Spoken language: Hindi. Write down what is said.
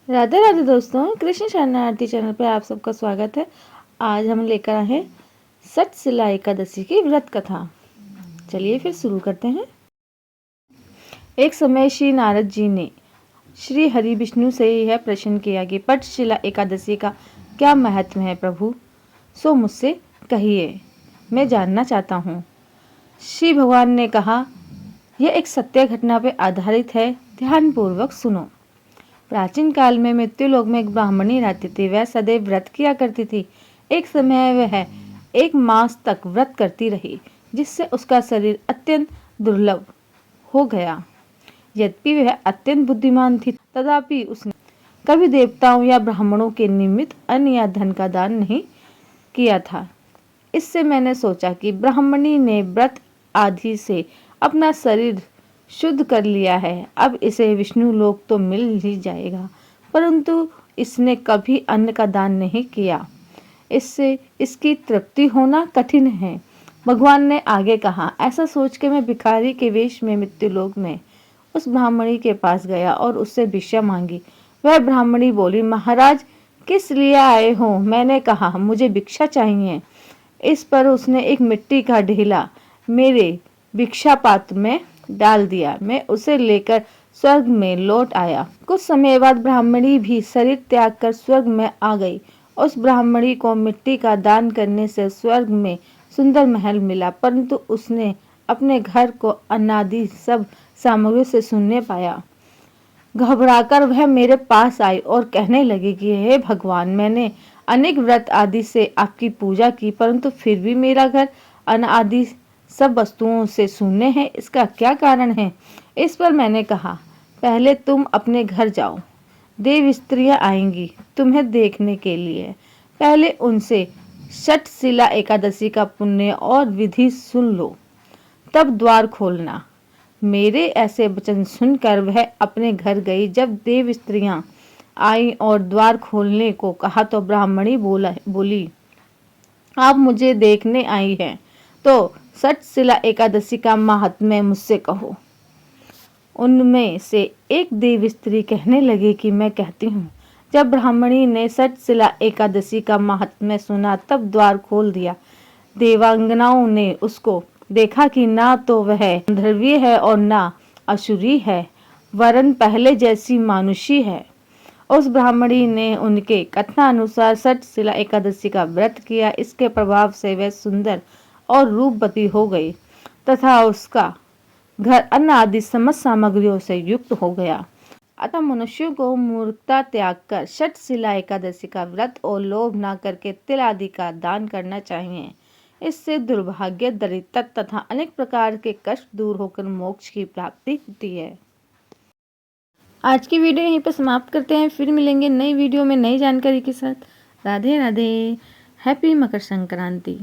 राधे राधे दोस्तों, कृष्ण शरणार्थी चैनल पर आप सबका स्वागत है। आज हम लेकर आए हैं सटशिला एकादशी की व्रत कथा। चलिए फिर शुरू करते हैं। एक समय श्री नारद जी ने श्री हरि विष्णु से यह प्रश्न किया कि पटशिला एकादशी का क्या महत्व है प्रभु, सो मुझसे कहिए, मैं जानना चाहता हूँ। श्री भगवान ने कहा, यह एक सत्य घटना पर आधारित है, ध्यानपूर्वक सुनो। प्राचीन काल में मृत्युलोक में एक ब्राह्मणी रहती थी। वह सदैव व्रत किया करती थी। एक समय वह 1 मास तक व्रत करती रही, जिससे उसका शरीर अत्यंत दुर्बल हो गया। यद्यपि वह अत्यंत बुद्धिमान थी, तथापि उसने कभी देवताओं या ब्राह्मणों के निमित्त अन्न या धन का दान नहीं किया था। इससे मैंने सोचा कि ब्राह्मणी ने व्रत आदि से अपना शरीर शुद्ध कर लिया है, अब इसे विष्णु लोक तो मिल ही जाएगा, परंतु इसने कभी अन्न का दान नहीं किया, इससे इसकी तृप्ति होना कठिन है। भगवान ने आगे कहा, ऐसा सोच के मैं भिखारी के वेश में मृत्युलोक में उस ब्राह्मणी के पास गया और उससे भिक्षा मांगी। वह ब्राह्मणी बोली, महाराज किस लिए आए हो? मैंने कहा, मुझे भिक्षा चाहिए। इस पर उसने एक मिट्टी का ढेला मेरे भिक्षा पात्र में डाल दिया। मैं उसे लेकर स्वर्ग में लौट आया। कुछ समय बाद ब्राह्मणी भी शरीर त्याग कर स्वर्ग में आ गई। उस ब्राह्मणी को मिट्टी का दान करने से स्वर्ग में सुंदर महल मिला, परंतु उसने अपने घर को अनादि सब सामग्रियों से शून्य पाया। घबराकर वह मेरे पास आई और कहने लगी कि हे भगवान, मैंने अनेक व्रत आदि से आपकी पूजा की, परंतु फिर भी मेरा घर अन्न आदि सब वस्तुओं से शून्य है। इसका क्या कारण है? इस पर मैंने कहा, पहले तुम अपने घर जाओ, देव स्त्रियां आएंगी तुम्हें देखने के लिए। पहले उनसे सटशिला एकादशी का पुण्य और विधि सुन लो, तब द्वार खोलना। मेरे ऐसे वचन सुनकर वह अपने घर गई। जब देव स्त्रियां आई और द्वार खोलने को कहा तो ब्राह्मणी बोली, आप मुझे देखने आई हैं तो सटशिला एकादशी का महात्म्य मुझसे कहो। उनमें से एक देव स्त्री कहने लगी कि मैं कहती हूँ। जब ब्राह्मणी ने सटशिला एकादशी का महात्म्य सुना, तब द्वार खोल दिया। देवांगनाओं ने उसको देखा कि ना तो वह गंधर्वीय है और ना असुरी है, वरन पहले जैसी मानुषी है। उस ब्राह्मणी ने उनके कथनानुसार सटशिला एकादशी का व्रत किया। इसके प्रभाव से वह सुंदर और रूपवती हो गई तथा उसका घर अन्न आदि समस्त सामग्रियों से युक्त हो गया। अतः मनुष्यों को मूर्खता त्याग कर सटशिला एकादशी का व्रत और लोभ न करके तिल आदि का दान करना चाहिए। इससे दुर्भाग्य, दरिद्रता तथा अनेक प्रकार के कष्ट दूर होकर मोक्ष की प्राप्ति होती है। आज की वीडियो यहीं पर समाप्त करते हैं। फिर मिलेंगे नई वीडियो में नई जानकारी के साथ। राधे राधे। हैप्पी मकर संक्रांति।